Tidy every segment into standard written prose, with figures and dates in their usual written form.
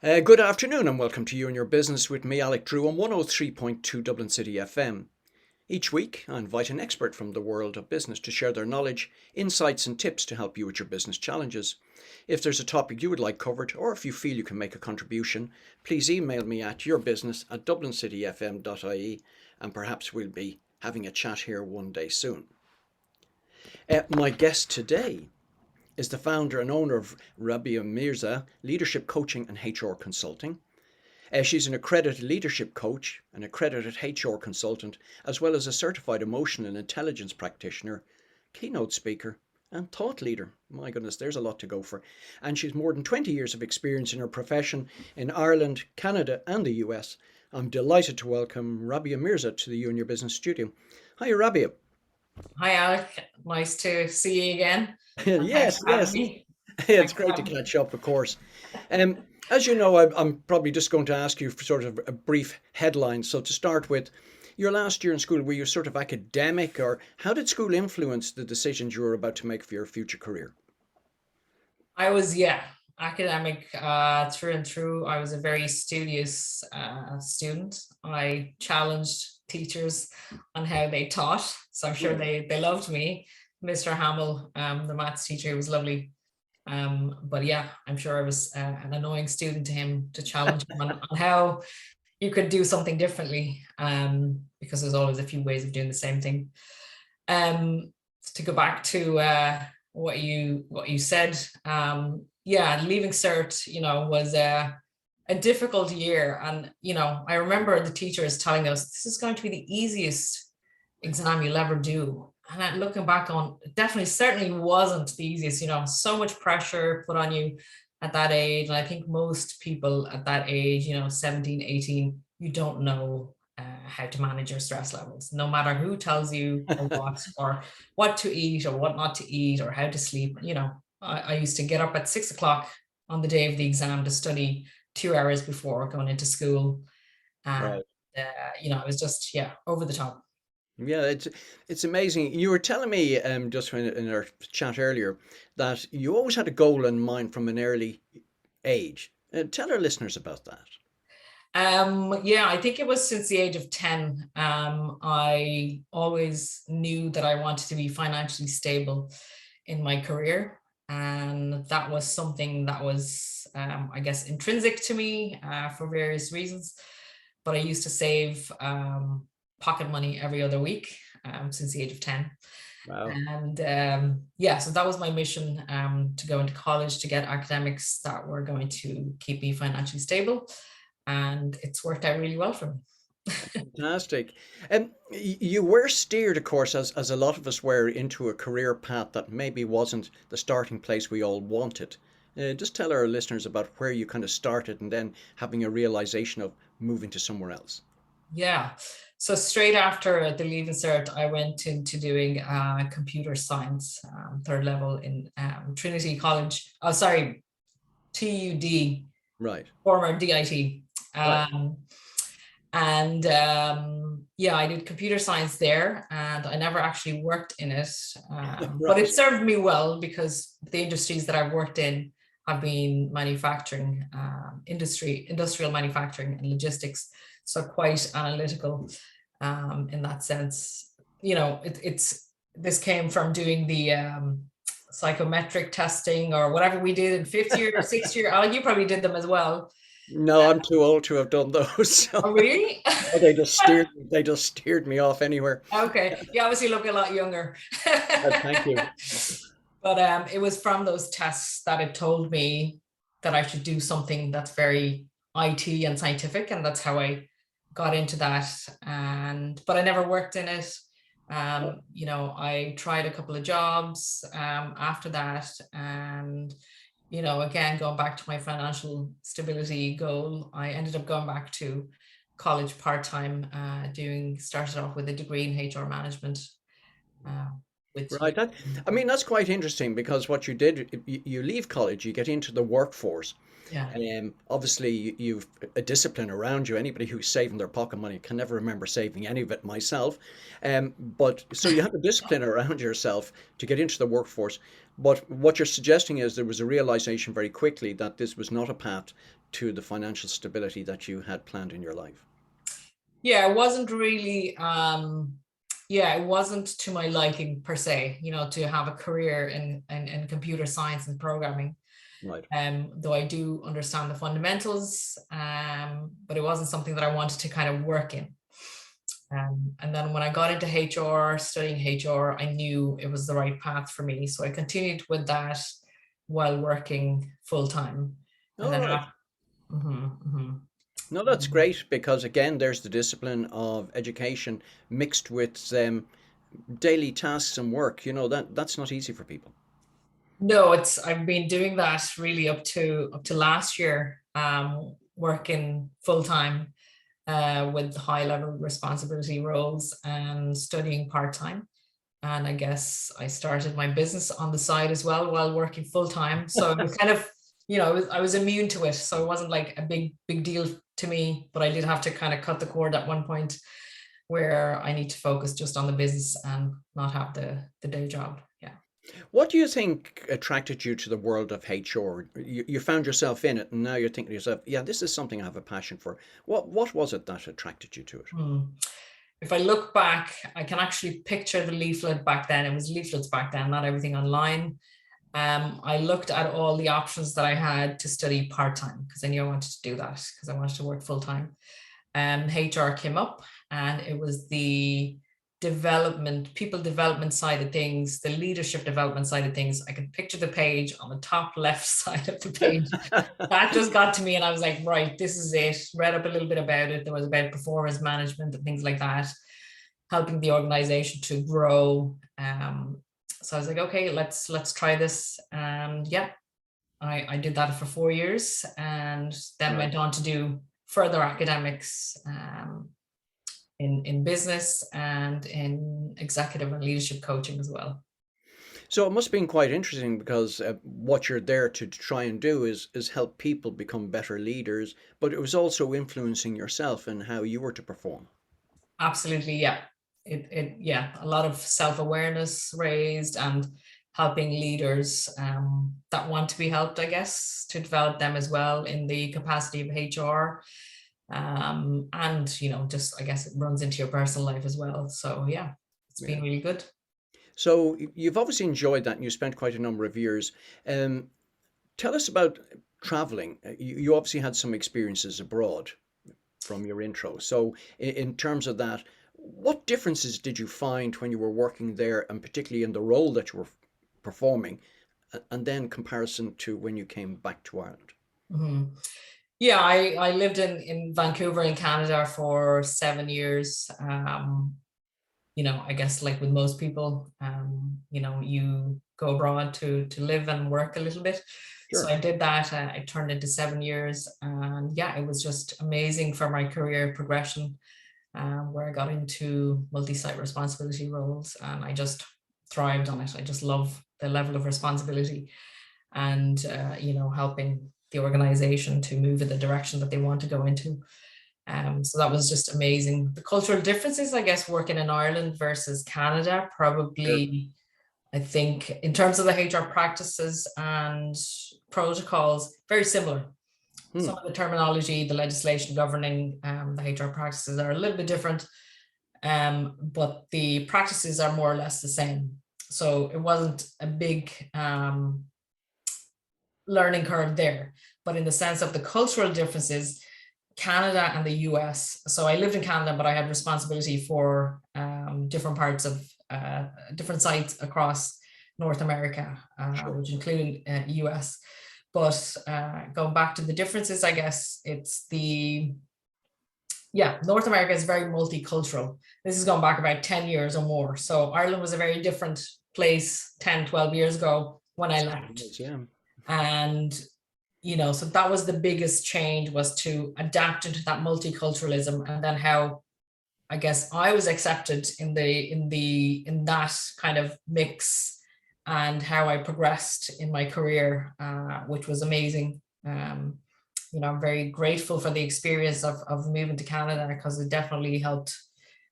Good afternoon and welcome to You and Your Business with me, Alec Drew, on 103.2 Dublin City FM. Each week, I invite an expert from the world of business to share their knowledge, insights, and tips to help you with your business challenges. If there's a topic you would like covered, or if you feel you can make a contribution, please email me at yourbusiness@dublincityfm.ie and perhaps we'll be having a chat here one day soon. My guest today is the founder and owner of Rabia Mirza Leadership Coaching and HR Consulting. She's an accredited leadership coach, an accredited HR consultant, as well as a certified emotional intelligence practitioner, keynote speaker, and thought leader. My goodness, there's a lot to go for. And she's more than 20 years of experience in her profession in Ireland, Canada, and the US. I'm delighted to welcome Rabia Mirza to the You and Your Business studio. Hi, Rabia. Hi, Alec. Nice to see you again. And thanks Yes, for having yes. me. It's Thanks for great to having me. catch up, of course. As you know, I'm probably just going to ask you for sort of a brief headline. So to start with, your last year in school, were you sort of academic, or how did school influence the decisions you were about to make for your future career? I was, academic through and through. I was a very studious student. I challenged teachers on how they taught. So I'm sure Hmm. they loved me. Mr. Hamill, the maths teacher, was lovely. But yeah, I'm sure I was an annoying student to him to challenge him on how you could do something differently, because there's always a few ways of doing the same thing. Um, to go back to what you said, yeah, leaving cert, was a difficult year, and I remember the teachers telling us this is going to be the easiest exam you'll ever do. And looking back on, it definitely certainly wasn't the easiest. So much pressure put on you at that age, and I think most people at that age, 17, 18, you don't know how to manage your stress levels, no matter who tells you or what to eat or what not to eat or how to sleep. I used to get up at 6 o'clock on the day of the exam to study 2 hours before going into school. And Right. it was just, yeah, over the top. Yeah, it's amazing. You were telling me just when in our chat earlier that you always had a goal in mind from an early age. Tell our listeners about that. Yeah, I think it was since the age of 10. I always knew that I wanted to be financially stable in my career. And that was something that was, I guess, intrinsic to me for various reasons. But I used to save pocket money every other week since the age of 10. Wow. And yeah, so that was my mission, to go into college to get academics that were going to keep me financially stable. And it's worked out really well for me. Fantastic. And you were steered, of course, as a lot of us were, into a career path that maybe wasn't the starting place we all wanted. Just tell our listeners about where you kind of started and then having a realization of moving to somewhere else. Yeah. So straight after the Leaving Cert, I went into doing computer science, third level in Trinity College. Oh, sorry, TUD, Right. former DIT. Right. Um, and yeah, I did computer science there, and I never actually worked in it. But Right. it served me well because the industries that I've worked in have been manufacturing, industrial manufacturing and logistics. So quite analytical in that sense. It's this came from doing the psychometric testing or whatever we did in fifth year or sixth year. Oh, you probably did them as well. No, I'm too old to have done those. So Oh, really? no, they just steered me off anywhere. Okay. You obviously look a lot younger. Thank you. But it was from those tests that it told me that I should do something that's very IT and scientific, and that's how I got into that. But I never worked in it. I tried a couple of jobs after that, and again, going back to my financial stability goal, I ended up going back to college part-time, started off with a degree in HR management, uh, with Right. I mean, that's quite interesting because what you did, you leave college, you get into the workforce. yeah. Obviously, you've a discipline around you. Anybody who's saving their pocket money can never remember saving any of it myself. But so you have a discipline around yourself to get into the workforce. But what you're suggesting is there was a realization very quickly that this was not a path to the financial stability that you had planned in your life. Yeah, it wasn't really yeah, it wasn't to my liking per se, to have a career in computer science and programming. Right. Though I do understand the fundamentals, but it wasn't something that I wanted to kind of work in. And then when I got into HR, studying HR, I knew it was the right path for me. So I continued with that while working full time. And All then right. after, mhm. No, that's great because again, there's the discipline of education mixed with daily tasks and work. That's not easy for people. No, I've been doing that really up to last year, working full time with high level responsibility roles and studying part time. And I guess I started my business on the side as well while working full time. So it was kind of, I was immune to it. So it wasn't like a big deal to me, but I did have to kind of cut the cord at one point where I need to focus just on the business and not have the day job. Yeah. What do you think attracted you to the world of HR? You found yourself in it, and now you're thinking to yourself, "Yeah, this is something I have a passion for." What was it that attracted you to it? Hmm. If I look back, I can actually picture the leaflet back then. It was leaflets back then, not everything online. I looked at all the options that I had to study part-time because I knew I wanted to do that because I wanted to work full-time. HR came up and it was the people development side of things, the leadership development side of things. I could picture the page on the top left side of the page. That just got to me and I was like, right, this is it. Read up a little bit about it. There was about performance management and things like that, helping the organization to grow. So I was like, okay, let's try this. And yeah, I did that for 4 years and then Right. went on to do further academics in business and in executive and leadership coaching as well. So it must have been quite interesting because what you're there to try and do is help people become better leaders, but it was also influencing yourself and how you were to perform. Absolutely, yeah. Yeah, a lot of self-awareness raised and helping leaders that want to be helped, I guess, to develop them as well in the capacity of HR. And just I guess it runs into your personal life as well. So yeah, it's Yeah. been really good. So you've obviously enjoyed that and you spent quite a number of years. Um, Tell us about traveling. You obviously had some experiences abroad from your intro. So in terms of that, what differences did you find when you were working there and particularly in the role that you were performing and then comparison to when you came back to Ireland? Mhm. Yeah, I lived in Vancouver in Canada for 7 years. I guess like with most people, you go abroad to live and work a little bit. So Sure. I did that. I turned into 7 years, and yeah, it was just amazing for my career progression, where I got into multi-site responsibility roles, and I just thrived on it. I just love the level of responsibility and helping the organization to move in the direction that they want to go into. So that was just amazing. The cultural differences, I guess, working in Ireland versus Canada, Sure. probably, I think, in terms of the HR practices and protocols, very similar. Hmm. Some of the terminology, the legislation governing the HR practices are a little bit different, but the practices are more or less the same. So it wasn't a big learning curve there. But in the sense of the cultural differences, Canada and the US. So I lived in Canada, but I had responsibility for different parts of different sites across North America, Sure. which included US. But going back to the differences, I guess North America is very multicultural. This is going back about 10 years or more. So Ireland was a very different place 10, 12 years ago when I left. Yeah. And so that was the biggest change, was to adapt into that multiculturalism, and then how I guess I was accepted in that kind of mix, and how I progressed in my career, which was amazing. I'm very grateful for the experience of moving to Canada because it definitely helped.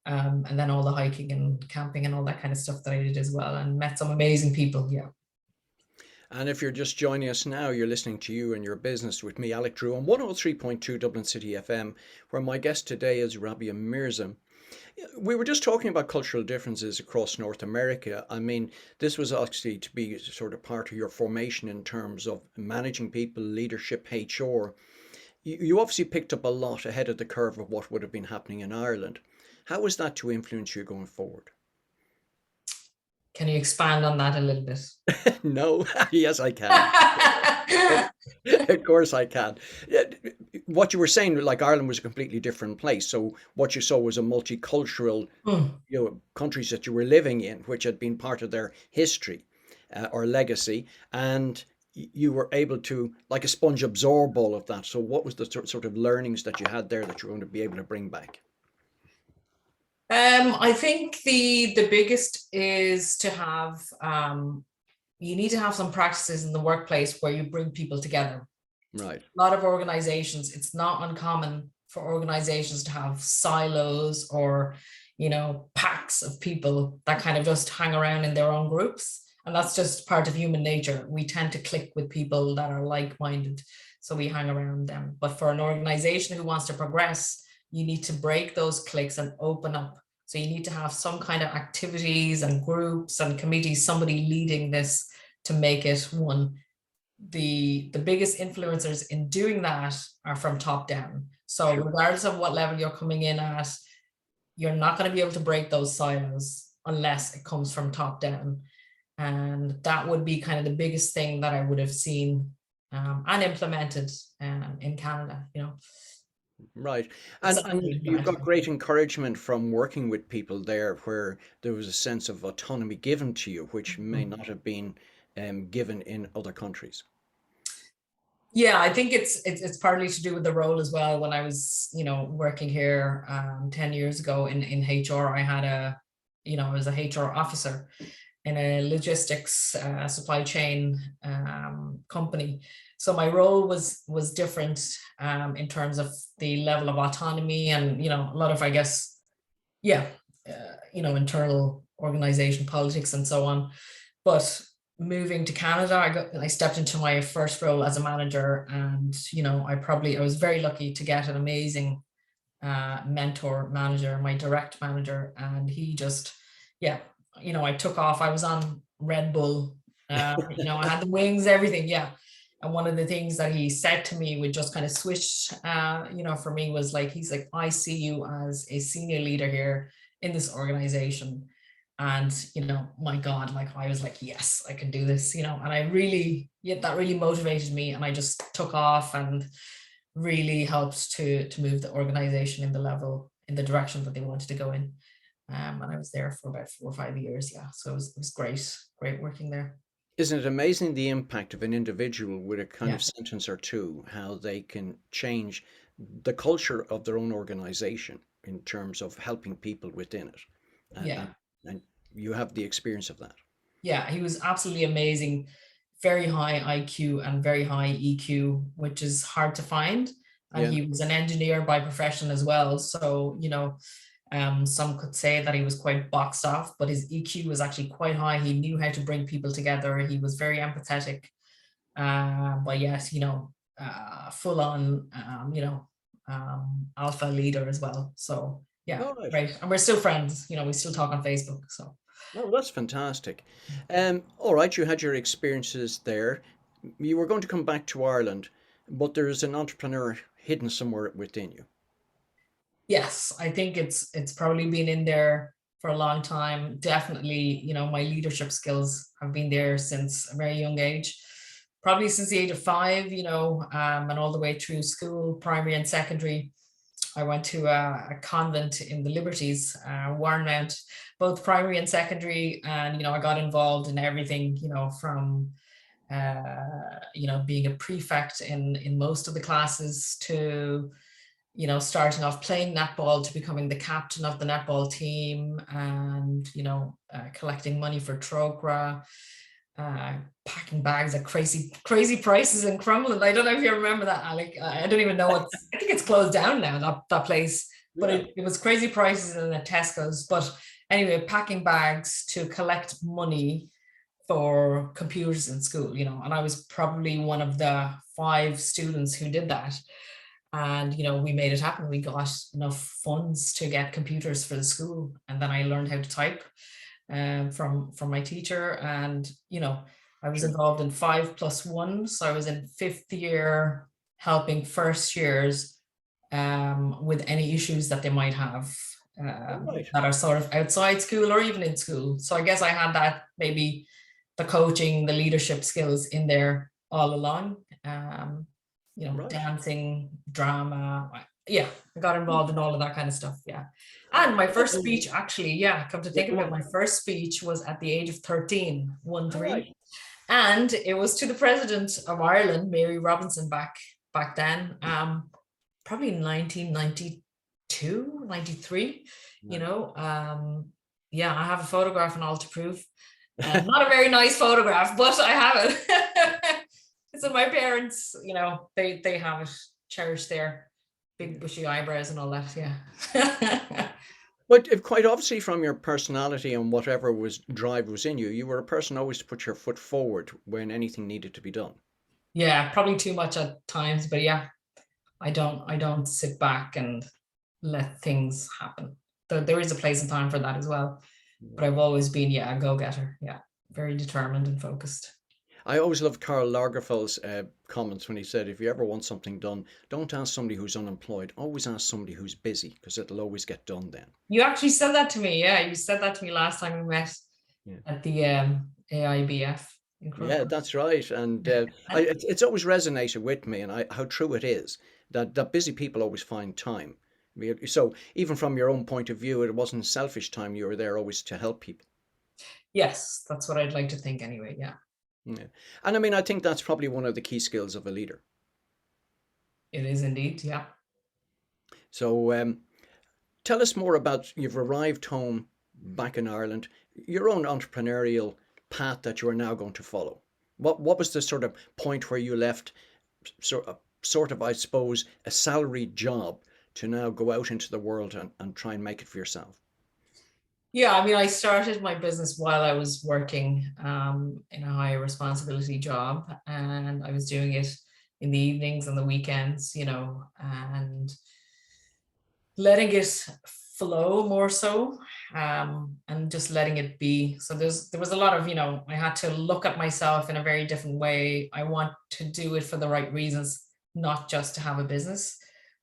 And then all the hiking and camping and all that kind of stuff that I did as well, and met some amazing people. Yeah. And if you're just joining us now, you're listening to You and Your Business with me, Alec Drew, on 103.2 Dublin City FM, where my guest today is Rabia Mirza. We were just talking about cultural differences across North America. I mean, this was actually to be sort of part of your formation in terms of managing people, leadership, HR. You obviously picked up a lot ahead of the curve of what would have been happening in Ireland. How was that to influence you going forward? Can you expand on that a little bit? No, yes, I can. Of course I can. Yeah, what you were saying, like Ireland was a completely different place. So what you saw was a multicultural, Hmm. countries that you were living in, which had been part of their history or legacy, and you were able to, like a sponge, absorb all of that. So what was the sort of learnings that you had there that you're going to be able to bring back? I think the biggest is to have you need to have some practices in the workplace where you bring people together. Right. A lot of organizations, it's not uncommon for organizations to have silos or, packs of people that kind of just hang around in their own groups. And that's just part of human nature. We tend to click with people that are like-minded, so we hang around them. But for an organization who wants to progress, you need to break those cliques and open up. So you need to have some kind of activities and groups and committees, somebody leading this to make it one. The biggest influencers in doing that are from top down. So Sure. regardless of what level you're coming in at, you're not going to be able to break those silos unless it comes from top down. And that would be kind of the biggest thing that I would have seen and implemented in Canada. Right. And Successfully you got implemented. great encouragement from working with people there where there was a sense of autonomy given to you, which may Mhm. not have been given in other countries. Yeah, I think it's partly to do with the role as well. When I was, working here 10 years ago in HR, I had I was a HR officer in a logistics supply chain company. So my role was different in terms of the level of autonomy and, a lot of, I guess, yeah, internal organization politics and so on. But moving to Canada, I stepped into my first role as a manager, and I was very lucky to get an amazing mentor manager, my direct manager, and he just, yeah, I took off. I was on Red Bull, I had the wings, everything, yeah. And one of the things that he said to me would just kind of switch, for me was like, he's like, I see you as a senior leader here in this organization. And, my God, like I was like, yes, I can do this, and I really, yeah, that really motivated me. And I just took off and really helped to move the organization in the direction that they wanted to go in. And I was there for about 4 or 5 years. Yeah. So it was great working there. Isn't it amazing the impact of an individual with a kind Yeah. of sentence or two, how they can change the culture of their own organization in terms of helping people within it? And, Yeah. and, and you have the experience of that. Yeah. He was absolutely amazing. Very high IQ and very high EQ, which is hard to find. And Yeah. he was an engineer by profession as well. So, some could say that he was quite boxed off, but his EQ was actually quite high. He knew how to bring people together. He was very empathetic, but yes, full on, alpha leader as well. So yeah, All right. great. And we're still friends. We still talk on Facebook. So Oh, that's fantastic. All right, you had your experiences there. You were going to come back to Ireland, but there's an entrepreneur hidden somewhere within you. yes, I think it's probably been in there for a long time. Definitely, my leadership skills have been there since a very young age. Probably since the age of 5, and all the way through school, primary and secondary. I went to a convent in the Liberties, Warrenmount, both primary and secondary, and I got involved in everything, from being a prefect in most of the classes to starting off playing netball to becoming the captain of the netball team and, collecting money for Trogra, packing bags at crazy, crazy prices in Crumlin. I don't know if you remember that, Alec. I don't even know I think it's closed down now, that place, but Yeah. it was crazy prices in the Tesco's. But anyway, packing bags to collect money for computers in school, you know, and I was probably one of the 5 students who did that. And, you know, we made it happen. We got enough funds to get computers for the school. And then I learned how to type from my teacher. And, you know, I was Sure. involved in 5+1. So I was in 5th year helping first years with any issues that they might have Right. that are sort of outside school or even in school. So I guess I had that, maybe the coaching, the leadership skills in there all along. You know, Right. dancing, drama. Yeah, I got involved in all of that kind of stuff. Yeah. And my first speech, actually, yeah, come to Yeah, think of go it, on. my first speech was at the age of 13, All 1-3. right. And it was to the president of Ireland, Mary Robinson, back then, probably 1992, 93, you Right. know. Yeah, I have a photograph and all to prove. Not a very nice photograph, but I have it. So my parents, you know, they have it cherished there, big bushy eyebrows and all that. Yeah. But if quite obviously from your personality and whatever was drive was in you, you were a person always to put your foot forward when anything needed to be done. Yeah, probably too much at times, but yeah, I don't sit back and let things happen. There is a place and time for that as well. But I've always been, yeah, a go-getter. Yeah, very determined and focused. I always loved Karl Lagerfeld's comments when he said, if you ever want something done, don't ask somebody who's unemployed. Always ask somebody who's busy because it'll always get done then. You actually said that to me. Yeah, you said that to me last time we met Yeah. at the AIBF in Yeah, Croker. that's right. And it's always resonated with me and how true it is that busy people always find time. So even from your own point of view, it wasn't selfish time. You were there always to help people. Yes, that's what I'd like to think anyway. Yeah, Yeah. And I mean, I think that's probably one of the key skills of a leader. it is indeed. Yeah. So tell us more about you've arrived home back in Ireland, your own entrepreneurial path that you are now going to follow. What was the sort of point where you left sort of I suppose a salaried job to now go out into the world and try and make it for yourself? Yeah, I mean, I started my business while I was working in a high responsibility job, and I was doing it in the evenings and the weekends, you know, and letting it flow more so, and just letting it be. So there was a lot of, you know, I had to look at myself in a very different way. I want to do it for the right reasons, not just to have a business.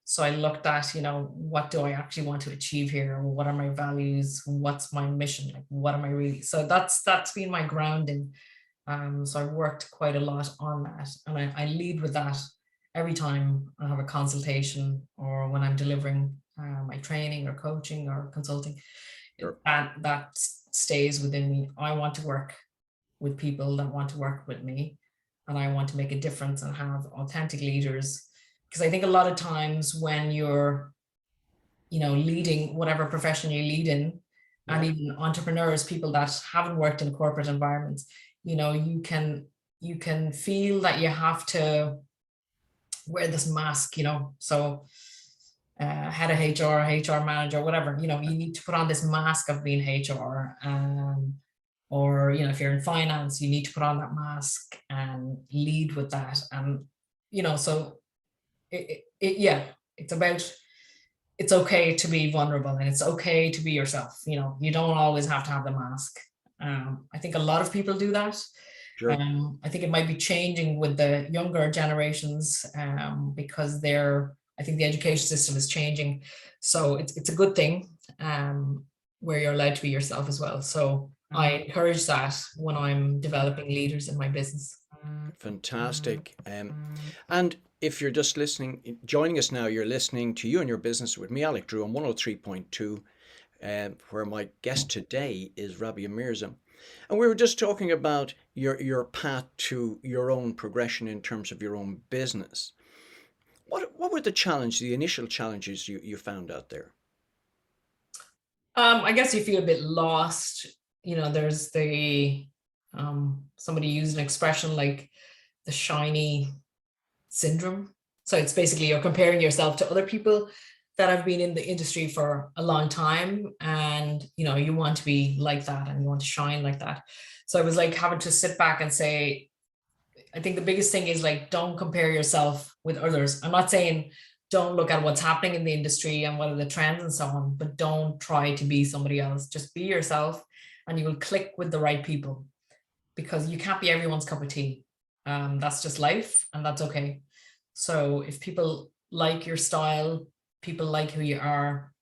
So I looked at, you know, what do I actually want to achieve here? What are my values? What's my mission? Like, what am I really? So that's been my grounding. So I worked quite a lot on that, and I lead with that every time I have a consultation or when I'm delivering my training or coaching or consulting. Sure. That stays within me. I want to work with people that want to work with me, and I want to make a difference and have authentic leaders. Because I think a lot of times when you're, you know, leading whatever profession you lead in, and Yeah. even entrepreneurs, people that haven't worked in corporate environments, you know, you can feel that you have to wear this mask, you know. So head of HR, HR manager, whatever, you know, you need to put on this mask of being HR. Or, you know, if you're in finance, you need to put on that mask and lead with that. And, you know, so yeah, it's about, it's okay to be vulnerable and it's okay to be yourself. You know, you don't always have to have the mask. I think a lot of people do that. Sure. I think it might be changing with the younger generations, because I think the education system is changing. So it's a good thing, where you're allowed to be yourself as well. So I encourage that when I'm developing leaders in my business. Fantastic. And if you're just listening, joining us now, you're listening to You and Your Business with me, Alec Drew, on 103.2, where my guest today is Rabia Mirza. And we were just talking about your path to your own progression in terms of your own business. What were the initial challenges you found out there? I guess you feel a bit lost. You know, there's somebody used an expression like the shiny syndrome. So it's basically you're comparing yourself to other people, that have been in the industry for a long time, and you want to be like that and you want to shine like that. So I was like having to sit back and say, I think the biggest thing is like, don't compare yourself with others. I'm not saying don't look at what's happening in the industry and what are the trends and so on, but don't try to be somebody else. Just be yourself and you will click with the right people, because you can't be everyone's cup of tea. That's just life, and that's okay. So if people like your style, people like who you are,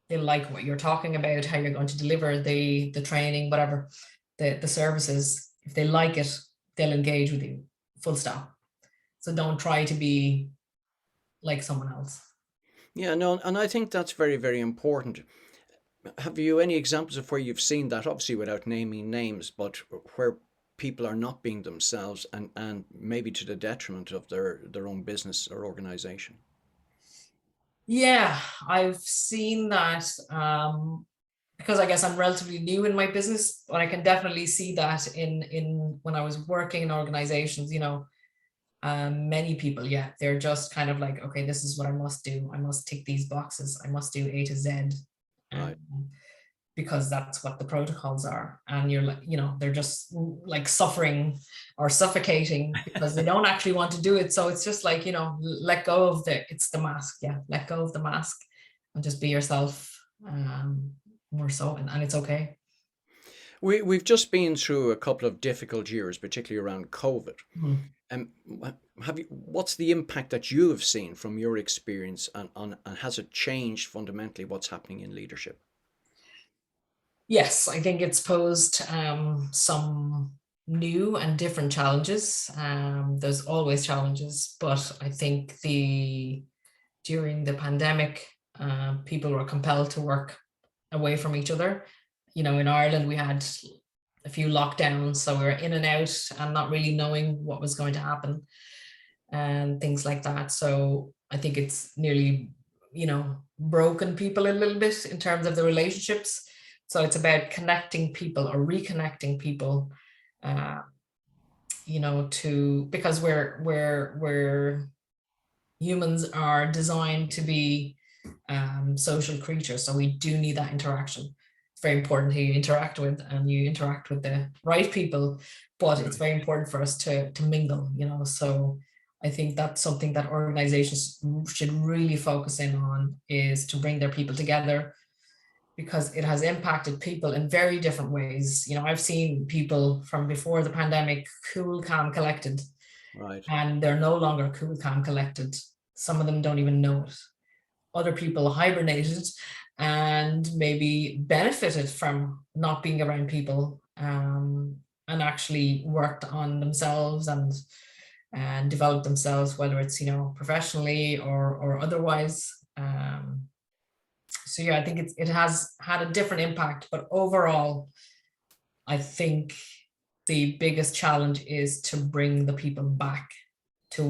they like what you're talking about, how you're going to deliver the training, whatever, the services. If they like it, they'll engage with you. Full stop. So don't try to be like someone else. Yeah, no, and I think that's very, very important. Have you any examples of where you've seen that, obviously without naming names, but where people are not being themselves and maybe to the detriment of their own business or organization? Yeah, I've seen that, because I guess I'm relatively new in my business, but I can definitely see that in when I was working in organizations, many people, yeah, they're just kind of like, okay, this is what I must do. I must tick these boxes. I must do A to Z. Right. Um, because that's what the protocols are. And you're like, they're just like suffering or suffocating because they don't actually want to do it. So it's just like, let go of it's the mask. Yeah. Let go of the mask and just be yourself, more so. And it's okay. We've just been through a couple of difficult years, particularly around COVID. Mhm. Um, what's the impact that you have seen from your experience, and has it changed fundamentally what's happening in leadership? Yes, I think it's posed, some new and different challenges. There's always challenges, but I think during the pandemic, people were compelled to work away from each other. In Ireland, we had a few lockdowns, so we were in and out and not really knowing what was going to happen and things like that. So I think it's nearly, broken people a little bit in terms of the relationships. So it's about connecting people or reconnecting people, uh, to because we're humans are designed to be, social creatures, so we do need that interaction. It's very important who you interact with, and you interact with the right people, but it's Right. very important for us to mingle. So I think that's something that organizations should really focus in on, is to bring their people together, because it has impacted people in very different ways. I've seen people from before the pandemic cool, calm, collected, Right. and they're no longer cool, calm, collected. Some of them don't even know it. Other people hibernated and maybe benefited from not being around people, and actually worked on themselves and developed themselves, whether it's professionally or otherwise. So yeah, I think it has had a different impact, but overall, I think the biggest challenge is to bring the people back to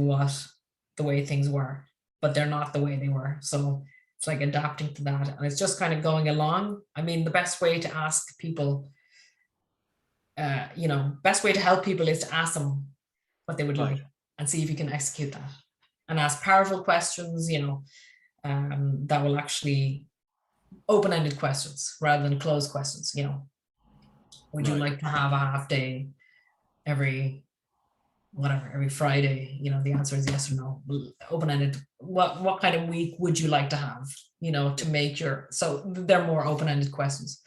the way things were, but they're not the way they were. So it's like adapting to that, and it's just kind of going along. I mean, the best way to ask people, best way to help people is to ask them what they would Right. like and see if you can execute that, and ask powerful questions, that will actually open-ended questions rather than closed questions. Would you Right. like to have a half day every whatever every Friday? The answer is yes or no. Open-ended. What kind of week would you like to have? To make your so they're more open-ended questions,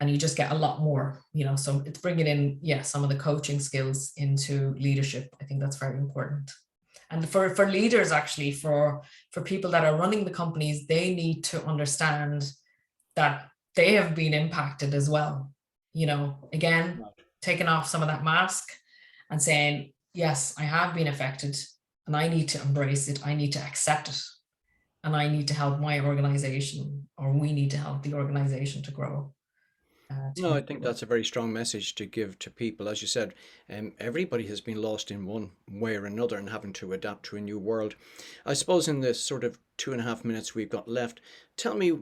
and you just get a lot more. So it's bringing in, yeah, some of the coaching skills into leadership. I think that's very important. And for leaders, actually, for people that are running the companies, they need to understand that they have been impacted as well. Again, Right. taking off some of that mask and saying, yes, I have been affected, and I need to embrace it. I need to accept it. And I need to help my organization, or we need to help the organization to grow. No, I think that's a very strong message to give to people. As you said, everybody has been lost in one way or another and having to adapt to a new world. I suppose in the sort of 2.5 minutes we've got left, tell me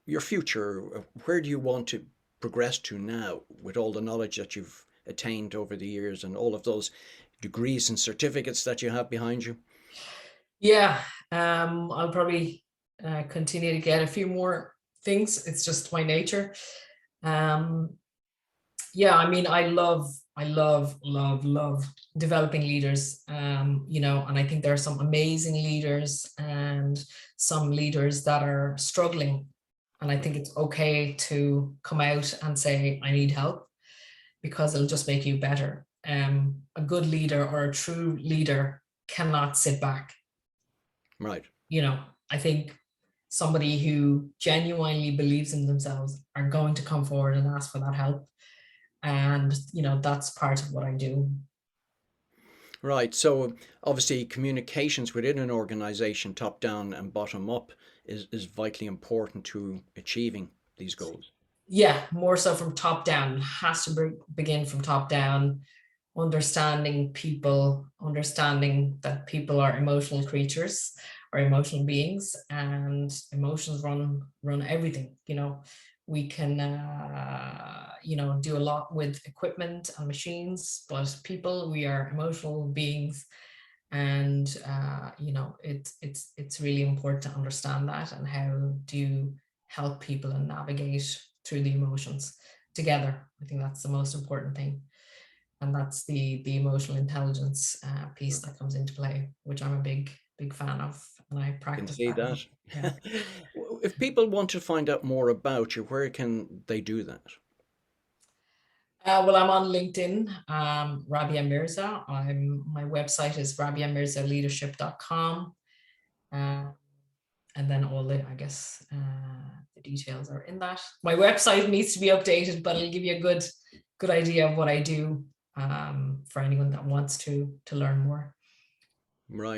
your future. Where do you want to progress to now with all the knowledge that you've attained over the years and all of those degrees and certificates that you have behind you? Yeah, I'll probably continue to get a few more things. It's just my nature. Yeah, I mean, I love developing leaders, you know, and I think there are some amazing leaders and some leaders that are struggling. And I think it's okay to come out and say, I need help, because it'll just make you better. A good leader or a true leader cannot sit back. Right. You know, I think somebody who genuinely believes in themselves are going to come forward and ask for that help. And, you know, that's part of what I do. Right. So obviously communications within an organization, top down and bottom up, is vitally important to achieving these goals. Yeah, more so from top down. It has to begin from top down, understanding people, understanding that people are emotional creatures or emotional beings, and emotions run everything. You know, we can you know, do a lot with equipment and machines, but people, we are emotional beings. And you know, it's really important to understand that, and how do you help people and navigate through the emotions together. I think that's the most important thing, and that's the emotional intelligence piece that comes into play, which I'm a big fan of, and I Can practice see that. that. Yeah. If people want to find out more about you, where can they do that? Well, I'm on LinkedIn, Rabia Mirza. My website is rabiamirzaleadership.com. Uh, and then all the, I guess, the details are in that. My website needs to be updated, but it'll give you a good idea of what I do, for anyone that wants to learn more. Right.